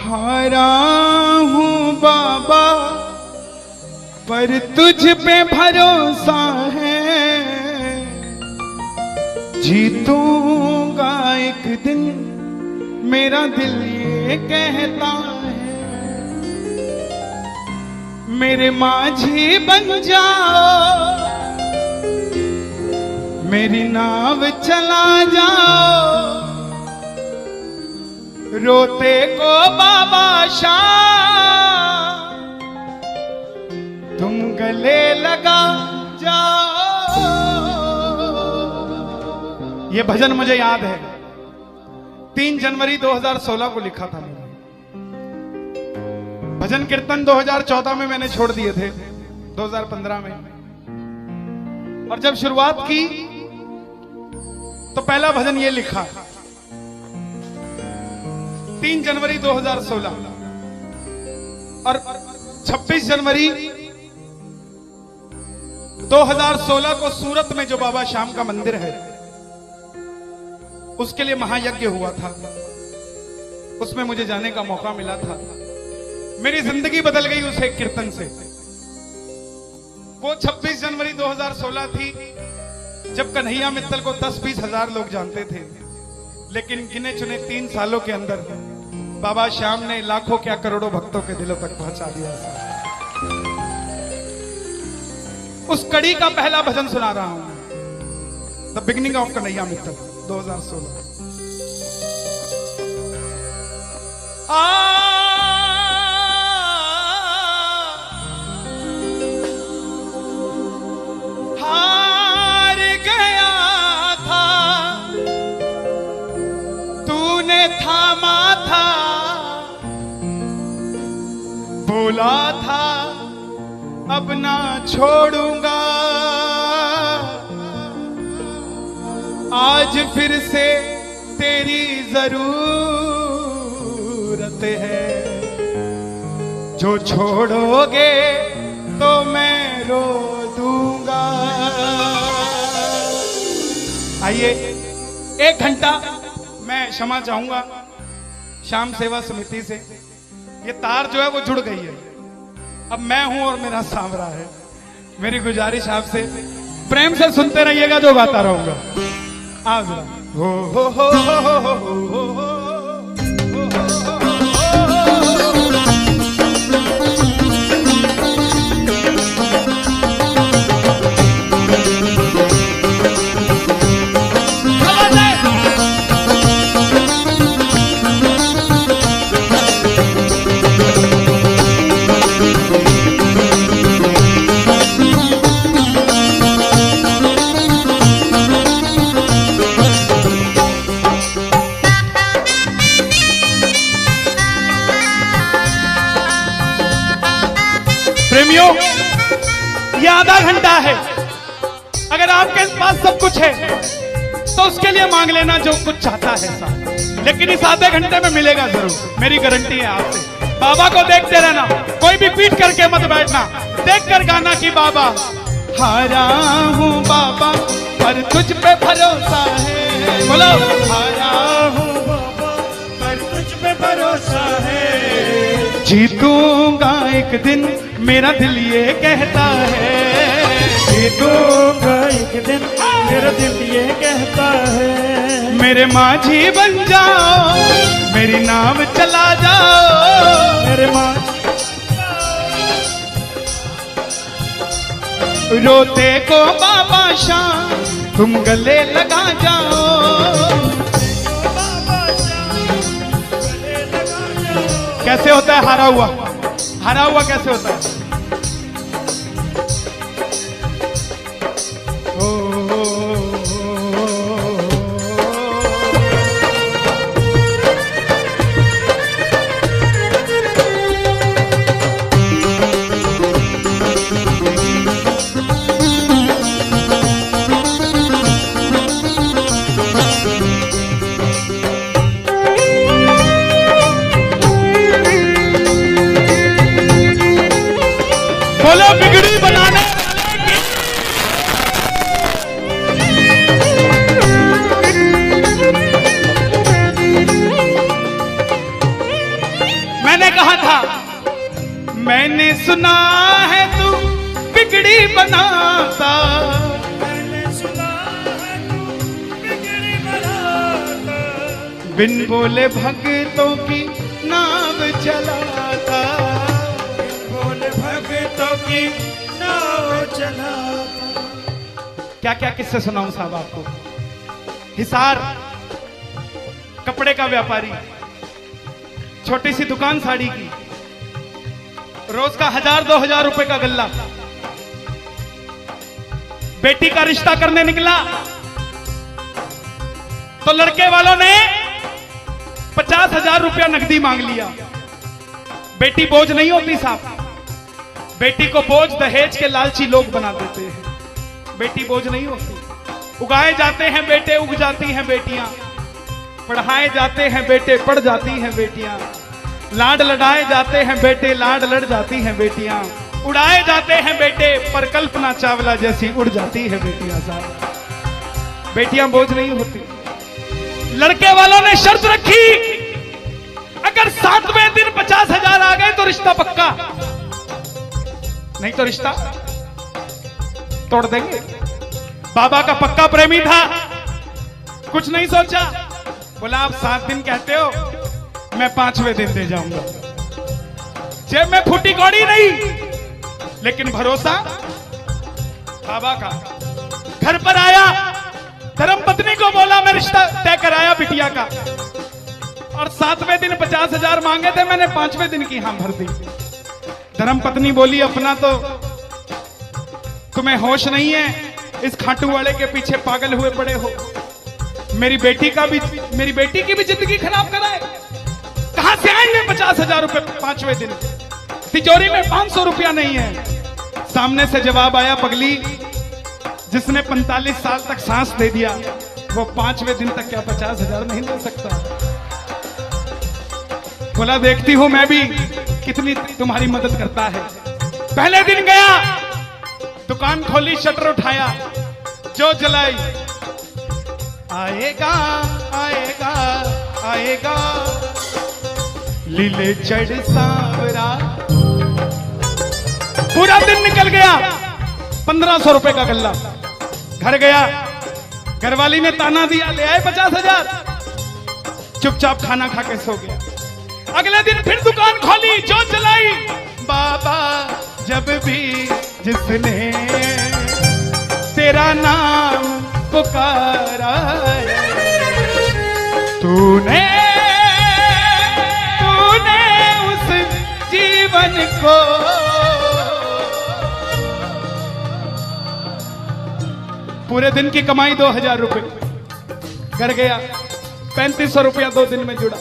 हारा हूँ बाबा पर तुझ पे भरोसा है, जीतूंगा एक दिन मेरा दिल ये कहता है। मेरे माझी बन जाओ, मेरी नाव चला जाओ, रोते को बाबा शाम तुम गले लगा जाओ। ये भजन मुझे याद है, 3 जनवरी 2016 को लिखा था मैंने। भजन कीर्तन 2014 में मैंने छोड़ दिए थे, 2015 में। और जब शुरुआत की तो पहला भजन ये लिखा 3 जनवरी 2016। और 26 जनवरी 2016 को सूरत में जो बाबा श्याम का मंदिर है उसके लिए महायज्ञ हुआ था, उसमें मुझे जाने का मौका मिला था। मेरी जिंदगी बदल गई उस एक कीर्तन से। वो 26 जनवरी 2016 थी जब कन्हैया मित्तल को 10-20 हजार लोग जानते थे, लेकिन गिने चुने 3 सालों के अंदर बाबा श्याम ने लाखों क्या करोड़ों भक्तों के दिलों तक पहुंचा दिया। उस कड़ी का पहला भजन सुना रहा हूं, the beginning of Kanhaiya Mittal 2016। हार गया था तूने थामा था, बोला था अब ना छोड़ूंगा, आज फिर से तेरी जरूरत है, जो छोड़ोगे तो मैं रो दूंगा। आइए 1 घंटा मैं क्षमा चाहूंगा श्याम सेवा समिति से। ये तार जो है वो जुड़ गई है, अब मैं हूं और मेरा सांवरा है। मेरी गुजारिश आपसे प्रेम से सुनते रहिएगा, जो गाता रहूंगा। आओ जरा। हो हो हो हो हो हो हो हो। प्रेमियों, ये आधा घंटा है। अगर आपके पास सब कुछ है तो उसके लिए मांग लेना जो कुछ चाहता है साहब, लेकिन इस आधे घंटे में मिलेगा जरूर, मेरी गारंटी है आपसे। बाबा को देखते रहना, कोई भी पीट करके मत बैठना, देख कर गाना कि बाबा हारा हूँ बाबा पर तुझ पे भरोसा है। बोलो हारा हूँ बाबा पर तुझ पे भरोसा है, जीतूंगा एक दिन मेरा दिल ये कहता है, जीतूंगा एक दिन मेरा दिल ये कहता है। मेरे माझी बन जाओ, मेरी नाव चला जाओ, मेरे माझी रोते को बाबा शाम तुम गले लगा जाओ। कैसे होता है हारा हुआ? हारा हुआ कैसे होता है? मैंने सुना है तू बिगड़ी बनाता, मैंने सुना है तू बिगड़ी बनाता, बिन बोले भक्तों की नाव चलाता, बिन बोले भक्तों की नाव चलाता। क्या क्या किस्से सुनाऊं साहब आपको। हिसार कपड़े का व्यापारी, छोटी सी दुकान साड़ी की, रोज का 1000-2000 रुपए का गल्ला। बेटी का रिश्ता करने निकला तो लड़के वालों ने 50,000 रुपया नकदी मांग लिया। बेटी बोझ नहीं होती साहब, बेटी को बोझ दहेज के लालची लोग बना देते हैं। बेटी बोझ नहीं होती, उगाए जाते हैं बेटे, उग जाती हैं बेटियां, पढ़ाए जाते हैं बेटे, पढ़ जाती हैं बेटियां, लाड लड़ाए जाते हैं बेटे, लाड लड़ जाती हैं बेटियां, उड़ाए जाते हैं बेटे, पर कल्पना चावला जैसी उड़ जाती है बेटियां साहब। बेटियां बोझ नहीं होती। लड़के वालों ने शर्त रखी, अगर 7वें दिन 50,000 आ गए तो रिश्ता पक्का, नहीं तो रिश्ता तोड़ देंगे। बाबा का पक्का प्रेमी था, कुछ नहीं सोचा, बोला आप 7 दिन कहते हो, मैं 5वें दिन दे जाऊंगा। जेब में फूटी कौड़ी नहीं, लेकिन भरोसा बाबा का। घर पर आया, धर्म पत्नी को बोला मैं रिश्ता तय कराया बिटिया का, और 7वें दिन 50,000 मांगे थे, मैंने 5वें दिन की हां भर दी। धर्म पत्नी बोली अपना तो तुम्हें होश नहीं है, इस खाटू वाले के पीछे पागल हुए पड़े हो। मेरी बेटी की भी जिंदगी खराब कराए। कहां से आएंगे 50,000 रुपए 5वें दिन? तिजोरी में 500 रुपया नहीं है। सामने से जवाब आया, पगली जिसने 45 साल तक सांस दे दिया वो 5वें दिन तक क्या 50,000 नहीं दे सकता? बोला देखती हूं मैं भी कितनी तुम्हारी मदद करता है। पहले दिन गया, दुकान खोली, शटर उठाया, जो जलाई, आएगा आएगा आएगा लीले चढ़ सांवरा। पूरा दिन निकल गया, 1500 रुपए का गल्ला। घर गया, घरवाली ने ताना दिया, ले आए 50,000, चुपचाप खाना खा के सो गया। अगले दिन फिर दुकान खोली, जो चलाई, बाबा जब भी जिसने तेरा नाम पुकारा तूने उस जीवन को पूरे दिन की कमाई 2,000 रुपए। घर गया, 3500 रुपया 2 दिन में जुड़ा।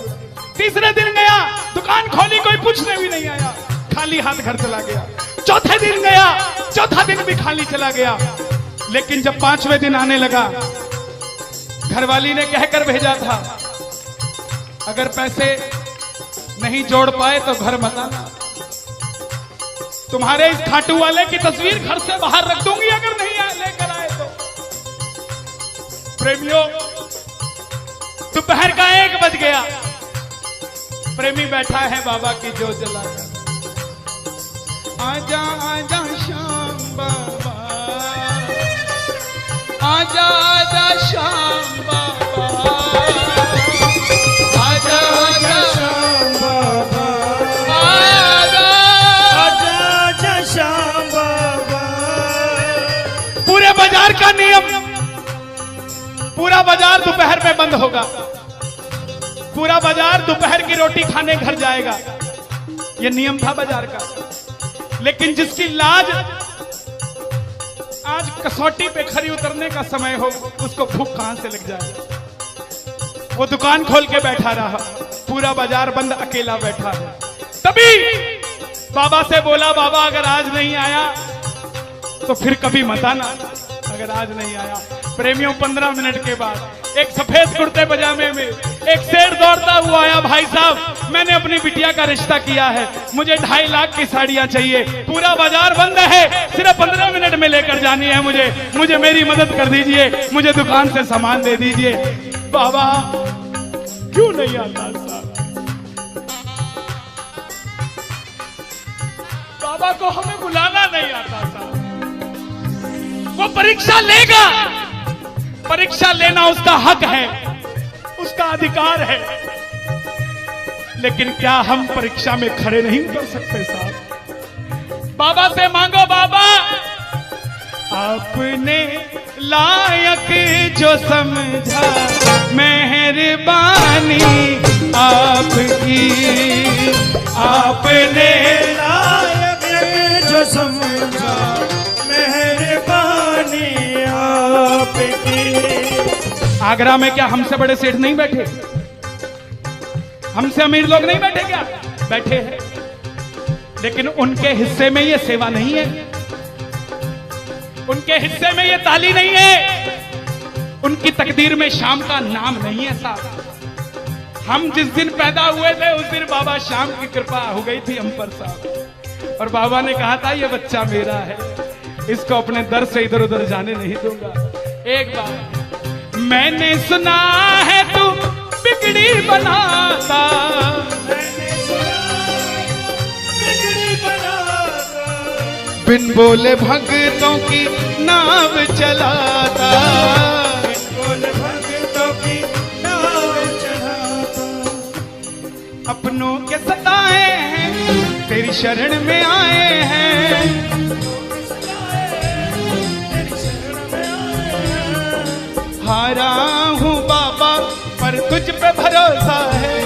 तीसरे दिन गया, दुकान खोली, कोई पूछने भी नहीं आया, खाली हाथ घर चला गया। चौथे दिन गया, चौथा दिन भी खाली चला गया। लेकिन जब 5वें दिन आने लगा, घरवाली ने कहकर भेजा था, अगर पैसे नहीं जोड़ पाए तो घर मत आना, तुम्हारे इस खाटू वाले की तस्वीर घर से बाहर रख दूंगी अगर नहीं लेकर आए तो। प्रेमियों, दोपहर का 1 बज गया, प्रेमी बैठा है बाबा की जोत जलाकर। आजा आजा श्याम बाबा, आजा आजा श्याम बाबा, आजा आजा श्याम बाबा, आजा आजा आजा श्याम बाबा। पूरे बाजार का नियम, पूरा बाजार दोपहर में बंद होगा, पूरा बाजार दोपहर की रोटी खाने घर जाएगा। यह नियम था बाजार का। लेकिन जिसकी लाज आज कसौटी पे खरी उतरने का समय हो, उसको भूख कहां से लग जाए। वो दुकान खोल के बैठा रहा, पूरा बाजार बंद, अकेला बैठा है। तभी बाबा से बोला, बाबा अगर आज नहीं आया तो फिर कभी मत आना, अगर आज नहीं आया। प्रेमियों, 15 मिनट के बाद एक सफेद कुर्ते पजामे में एक शेर दौड़ता हुआ आया, भाई साहब मैंने अपनी बिटिया का रिश्ता किया है, मुझे 2.5 लाख की साड़ियां चाहिए, पूरा बाजार बंद है, सिर्फ 15 मिनट में लेकर जानी है मुझे मेरी मदद कर दीजिए, मुझे दुकान से सामान दे दीजिए। बाबा क्यों नहीं आता साहब? बाबा को हमें बुलाना नहीं आता साहब। वो परीक्षा लेगा, परीक्षा लेना उसका हक है, उसका अधिकार है, लेकिन क्या हम परीक्षा में खड़े नहीं उतर सकते साहब? बाबा से मांगो, बाबा आपने लायक जो समझा, मेहरबानी आपकी, आपने लायक जो समझा, मेहरबानी आपकी। आगरा में क्या हमसे बड़े सेठ नहीं बैठे? हमसे अमीर लोग नहीं बैठे क्या? बैठे हैं, लेकिन उनके हिस्से में ये सेवा नहीं है, उनके हिस्से में ये ताली नहीं है, उनकी तकदीर में शाम का नाम नहीं है साहब। हम जिस दिन पैदा हुए थे उस दिन बाबा शाम की कृपा हो गई थी हम पर साहब, और बाबा ने कहा था ये बच्चा मेरा है, इसको अपने दर से इधर उधर जाने नहीं दूंगा। एक बार मैंने सुना है तू बिगड़ी बनाता, बिन बोले भक्तों की नाव चलाता, बिन बोले भक्तों की नाव चलाता। अपनों के सताए हैं तेरी शरण में आए हैं, हारा हूँ बाबा पर तुझ पे भरोसा है,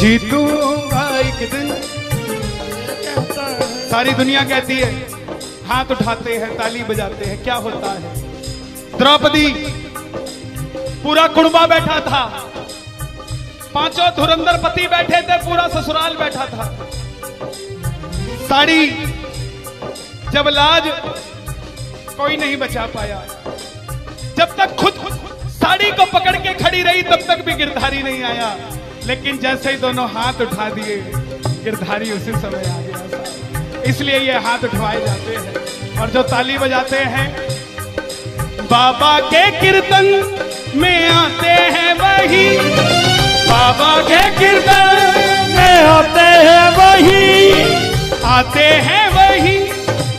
जीतूंगा एक दिन। सारी दुनिया कहती है, हाथ उठाते हैं, ताली बजाते हैं, क्या होता है? द्रौपदी पूरा कुड़बा बैठा था, पांचों धुरंधर पति बैठे थे, पूरा ससुराल बैठा था। साड़ी जब लाज कोई नहीं बचा पाया, जब तक खुद साड़ी को पकड़ के खड़ी रही तब तक भी गिरधारी नहीं आया, लेकिन जैसे ही दोनों हाथ उठा दिए गिरधारी उसी समय आ गया। इसलिए ये हाथ उठवाए जाते हैं और जो ताली बजाते हैं बाबा के कीर्तन में आते हैं वही, बाबा के कीर्तन में आते हैं वही, आते हैं वही,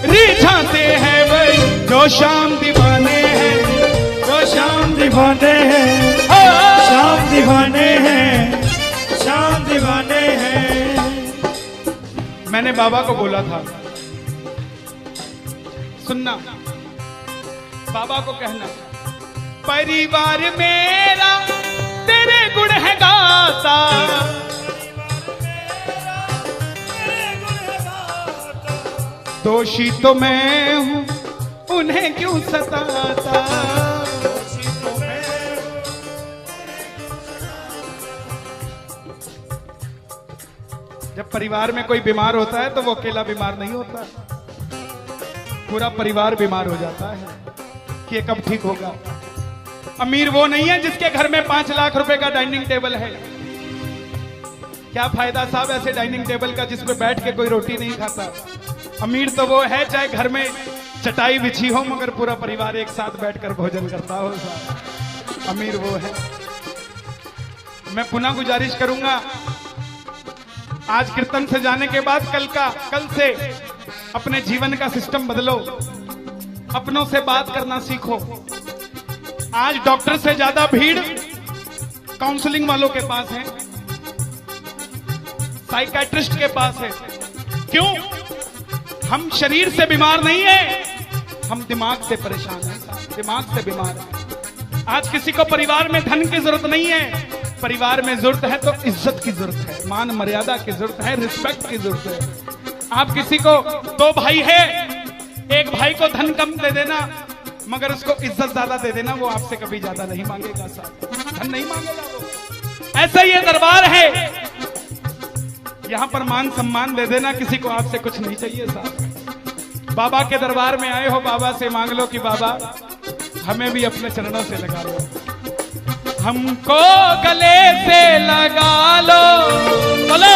रिझाते हैं वही, जो शाम दीवाने हैं, जो शाम दीवाने हैं, शाम दीवाने हैं, शाम दीवाने हैं। मैंने बाबा को बोला था, सुनना, बाबा को कहना, परिवार मेरा तेरे गुण है गाता, दोषी तो मैं हूं उन्हें क्यों सताता। जब परिवार में कोई बीमार होता है तो वो अकेला बीमार नहीं होता, पूरा परिवार बीमार हो जाता है कि ये कब ठीक होगा। अमीर वो नहीं है जिसके घर में 5 लाख रुपए का डाइनिंग टेबल है। क्या फायदा साहब ऐसे डाइनिंग टेबल का जिस पे बैठ के कोई रोटी नहीं खाता। अमीर तो वो है चाहे घर में चटाई बिछी हो मगर पूरा परिवार एक साथ बैठकर भोजन करता हो साहब, अमीर वो है। मैं पुनः गुजारिश करूंगा, आज कीर्तन से जाने के बाद कल से अपने जीवन का सिस्टम बदलो, अपनों से बात करना सीखो। आज डॉक्टर से ज्यादा भीड़ काउंसलिंग वालों के पास है, साइकियाट्रिस्ट के पास है। क्यों? हम शरीर से बीमार नहीं है, हम दिमाग से परेशान हैं, दिमाग से बीमार हैं। आज किसी को परिवार में धन की जरूरत नहीं है, परिवार में जरूरत है तो इज्जत की जरूरत है, मान मर्यादा की जरूरत है, रिस्पेक्ट की जरूरत है। आप किसी को 2 भाई है, एक भाई को धन कम दे देना मगर उसको इज्जत ज्यादा दे देना, वो आपसे कभी ज्यादा नहीं मांगेगा साहब, धन नहीं मांगेगा वो। ऐसा ये दरबार है, यहां पर मान सम्मान दे देना, किसी को आपसे कुछ नहीं चाहिए साहब। बाबा के दरबार में आए हो, बाबा से मांग लो कि बाबा हमें भी अपने चरणों से लगा लो, हमको गले से लगा लो, बोलो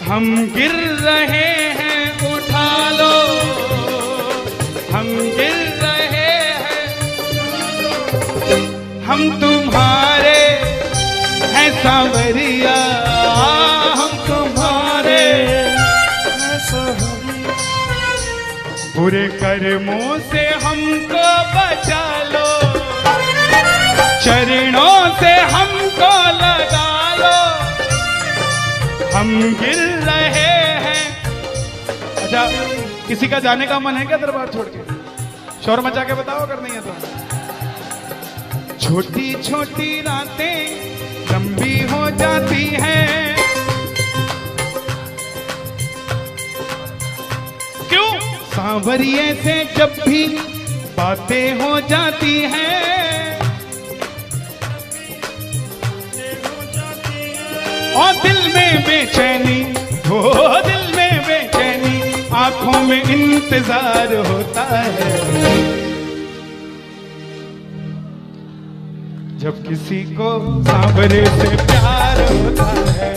हम गिर रहे हैं उठा लो, हम गिर रहे हैं, हम तुम्हारे हैं सांवरिया हम तुम्हारे, बुरे कर्मों से हमको बचा लो, चरणों से हमको लगा लो, हम गिर रहे हैं। अच्छा, किसी का जाने का मन है क्या दरबार छोड़ के? शोर मचा के बताओ अगर नहीं है तो। छोटी छोटी रातें लंबी हो जाती हैं, क्यों? सांवरिये से जब भी बातें हो जाती हैं, और दिल में बेचैनी, हो दिल में बेचैनी, आंखों में इंतजार होता है। जब किसी को सांवरे से प्यार होता है,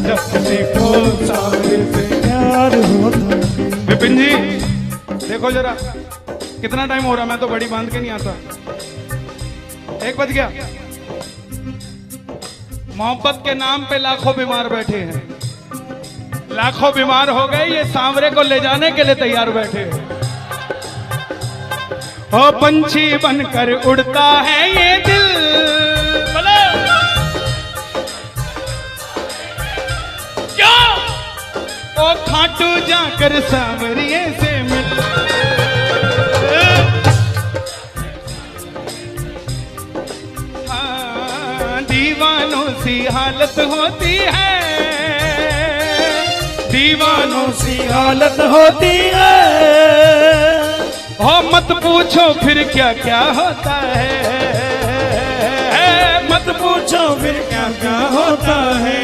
जब किसी को सांवरे से प्यार होता है। विपिन जी देखो जरा, कितना टाइम हो रहा, मैं तो बड़ी बांध के नहीं आता। 1 बज गया। मोहब्बत के नाम पे लाखों बीमार बैठे हैं, लाखों बीमार हो गए, ये सांवरे को ले जाने के लिए तैयार बैठे हैं। ओ पंछी बनकर उड़ता है ये दिल, क्या? ओ खाटू जाकर सांवरिये से मिल, हाँ, दीवानों सी हालत होती है, दीवानों सी हालत होती है। हो मत पूछो फिर क्या क्या होता है, मत पूछो फिर क्या क्या होता है।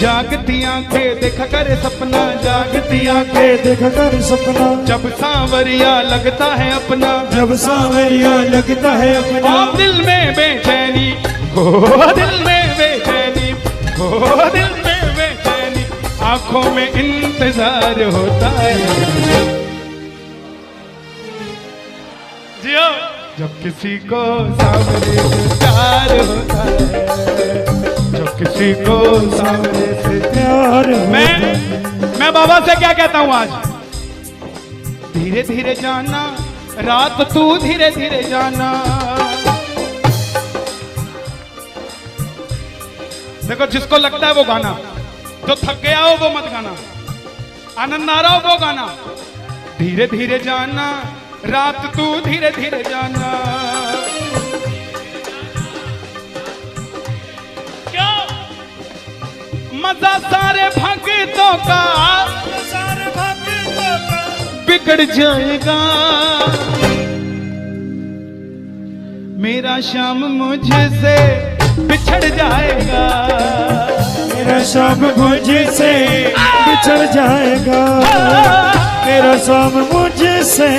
जागती आंखें देखा कर सपना, जागती आंखें देखा कर सपना, जब सांवरिया लगता है अपना, जब सांवरिया लगता है अपना। और दिल में बेचैनी, हो दिल में बेचैनी, हो दिल में बेचैनी, आंखों में इंतजार होता है। जियो, जब किसी को सांवरे से प्यार होता है, जब किसी को सांवरे से प्यार मैं बाबा से क्या कहता हूं आज? धीरे धीरे जाना, रात तू धीरे धीरे जाना। देखो, जिसको लगता है वो गाना, जो थक गया हो वो मत गाना, आनंद आ रहा हो वो गाना। धीरे धीरे जाना, रात तू धीरे धीरे जाना, क्या? मजा सारे भक्तों का, सारे भक्तों का बिगड़ जाएगा। मेरा श्याम मुझसे बिछड़ जाएगा, मेरा शाम मुझसे बिछड़ जाएगा, मेरा शाम मुझसे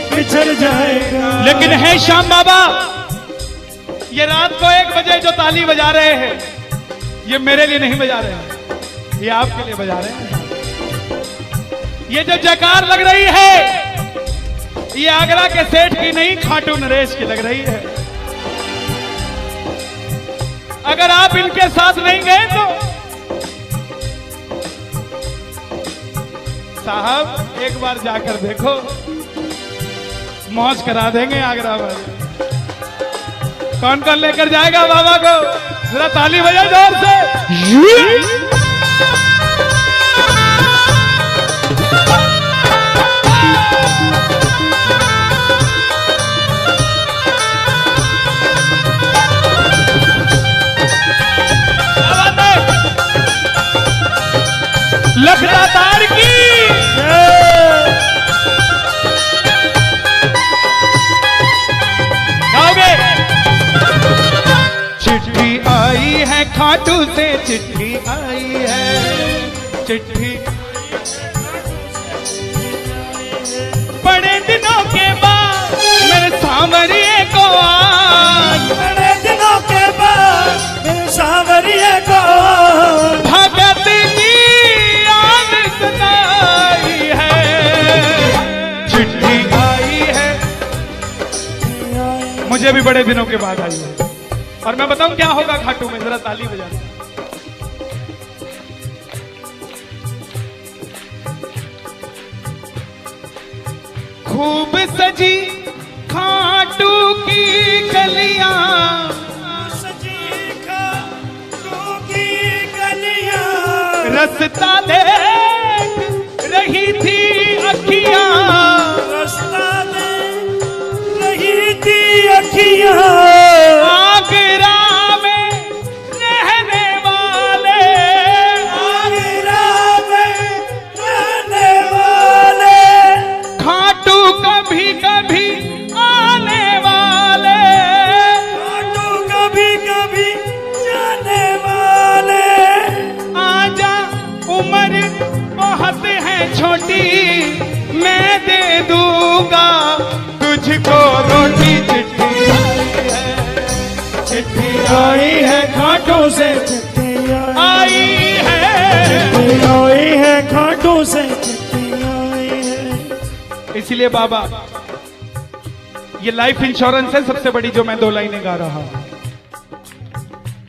बिछड़ जाएगा। लेकिन है श्याम बाबा, ये रात को 1 बजे जो ताली बजा रहे हैं, ये मेरे लिए नहीं बजा रहे हैं, ये आपके लिए बजा रहे हैं। ये जो जयकार लग रही है, ये आगरा के सेठ की नहीं, खाटू नरेश की लग रही है। अगर आप इनके साथ नहीं गए तो साहब एक बार जाकर देखो, मौज करा देंगे आगरा वाले। कौन कौन लेकर जाएगा बाबा को? जरा ताली बजाओ जोर से। लखदातार की गाओगे? चिट्ठी आई है खाटू से, चिट्ठी आई है, चिट्ठी बड़े दिनों के बाद मेरे सांवरिये को आज, बड़े दिनों के बाद मेरे सांवरिये को भगत की याद सताई है। चिट्ठी आई है, मुझे भी बड़े दिनों के बाद आई है। और मैं बताऊं क्या होगा घाटू में, जरा ताली बजा दो। खूब सजी खाटू की गलियां, सजी खाटू की गलियां, रास्ता देख रही थी अखियां, रास्ता देख रही थी अखियां, आगरा में रहने वाले, आगरा में रहने वाले, खाटू कभी कभी आने वाले, खाटू कभी कभी जाने वाले, आजा उम्र बहुत है छोटी, मैं दे दूंगा तुझको रोटी। चिट्ठी आई है खाटू से चिट्ठी आई है, आई है खाटू से चिट्ठी आई है। इसलिए बाबा ये लाइफ इंश्योरेंस है सबसे बड़ी जो मैं 2 लाइनें गा रहा हूं।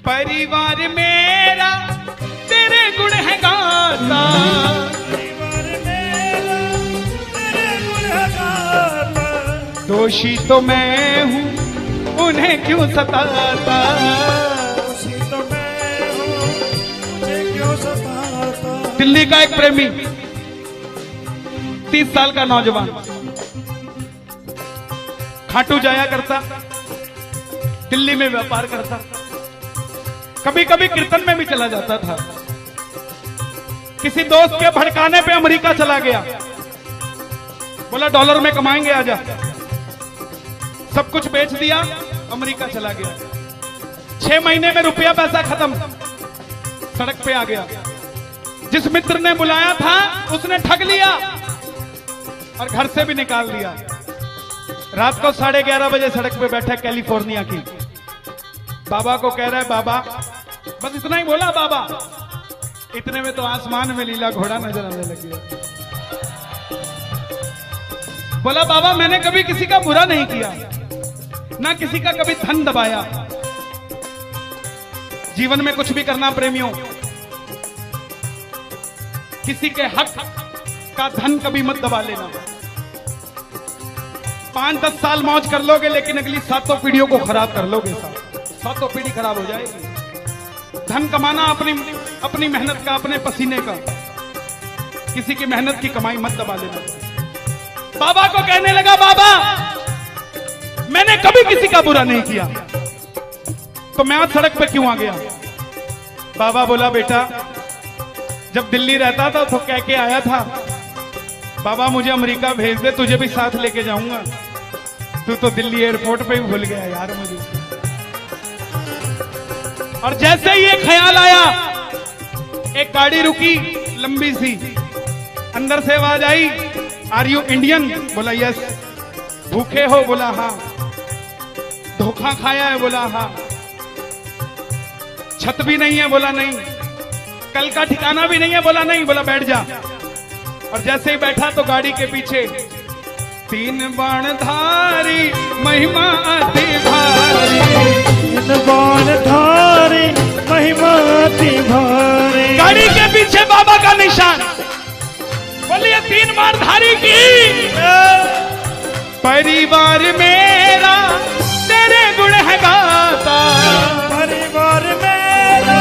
परिवार मेरा तेरे गुण है गाता, परिवार मेरा तेरे गुण है गाता, दोषी तो मैं हूं उन्हें क्यों सताता, दोषी तो मैं हूं मुझे क्यों सताता। दिल्ली का एक प्रेमी 30 साल का नौजवान खाटू जाया करता, दिल्ली में व्यापार करता, कभी कभी कीर्तन में भी चला जाता था। किसी दोस्त के भड़काने पे अमेरिका चला गया, बोला डॉलर में कमाएंगे आजा, सब कुछ बेच दिया, अमेरिका चला गया। 6 महीने में रुपया पैसा खत्म, सड़क पे आ गया। जिस मित्र ने बुलाया था उसने ठग लिया और घर से भी निकाल दिया। रात को 11:30 बजे सड़क पे बैठा कैलिफोर्निया की, बाबा को कह रहा है बाबा, बस इतना ही बोला बाबा, इतने में तो आसमान में लीला घोड़ा नजर आने लग गया। बोला बाबा मैंने कभी किसी का बुरा नहीं किया, ना किसी का कभी धन दबाया। जीवन में कुछ भी करना प्रेमियों, किसी के हक का धन कभी मत दबा लेना। 5-10 साल मौज कर लोगे लेकिन अगली 7 पीढ़ियों को खराब कर लोगे। 7 पीढ़ी खराब हो जाएगी। धन कमाना अपनी मेहनत का, अपने पसीने का, किसी की मेहनत की कमाई मत दबा लेना। बाबा को कहने लगा बाबा मैंने कभी किसी का बुरा नहीं किया, तो मैं आज सड़क पे क्यों आ गया। बाबा बोला बेटा जब दिल्ली रहता था तो कह के आया था बाबा मुझे अमेरिका भेज दे, तुझे भी साथ लेके जाऊंगा। तू तो दिल्ली एयरपोर्ट पे ही भूल गया यार मुझे। और जैसे ही ये ख्याल आया, एक गाड़ी रुकी लंबी सी, अंदर से आवाज आई आर यू इंडियन? बोला यस। भूखे हो? बोला हाँ। धोखा खाया है? बोला हाँ। छत भी नहीं है? बोला नहीं। कल का ठिकाना भी नहीं है? बोला नहीं। बोला बैठ जा। और जैसे ही बैठा तो गाड़ी के पीछे 3 बाणधारी महिमा अति भारी, 3 बाणधारी महिमा अति भारी। गाड़ी के पीछे बाबा का निशान। बोलिए 3 बाणधारी की। परिवार मेरा तेरे गुण है गाता, परिवार मेरा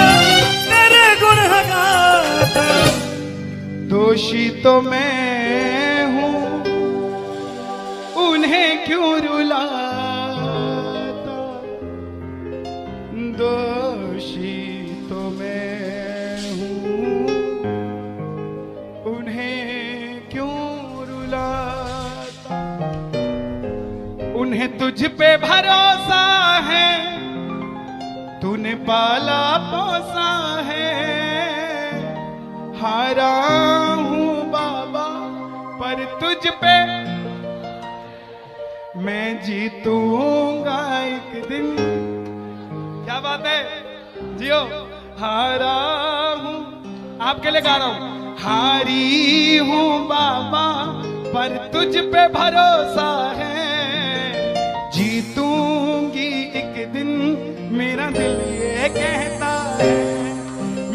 तेरे गुण है गाता। दोषी तो मैं हूं उन्हें क्यों रुलाता, दोषी तो मैं हूं उन्हें क्यों रुलाता। उन्हें तुझ पे भरोसा है, तूने पाला पोसा है। हारा हूं बाबा पर तुझ पे मैं जीतूंगा एक दिन। क्या बात है जियो। हारा हूं, आपके लिए गा रहा हूं। हारी हूं बाबा पर तुझ पे भरोसा है, जीतूंगी एक दिन मेरा दिल ये कहता है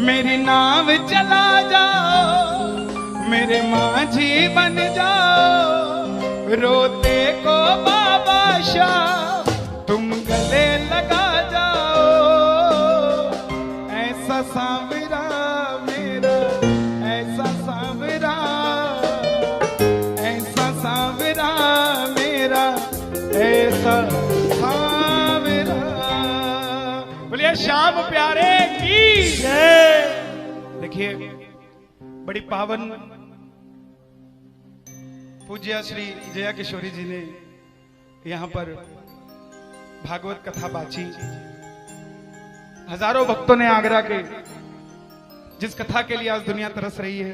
मेरी नाव चला जाओ, मेरे माझी बन जाओ, रोते को बाबा शाह तुम गले लगा जाओ। ऐसा सांवरा मेरा, ऐसा सांवरा, ऐसा सांवरा मेरा, ऐसा सांवरा। बोलिए श्याम प्यारे की जय। देखिए बड़ी पावन पूज्य श्री जया किशोरी जी ने यहाँ पर भागवत कथा बाची। हजारों भक्तों ने आगरा के जिस कथा के लिए आज दुनिया तरस रही है,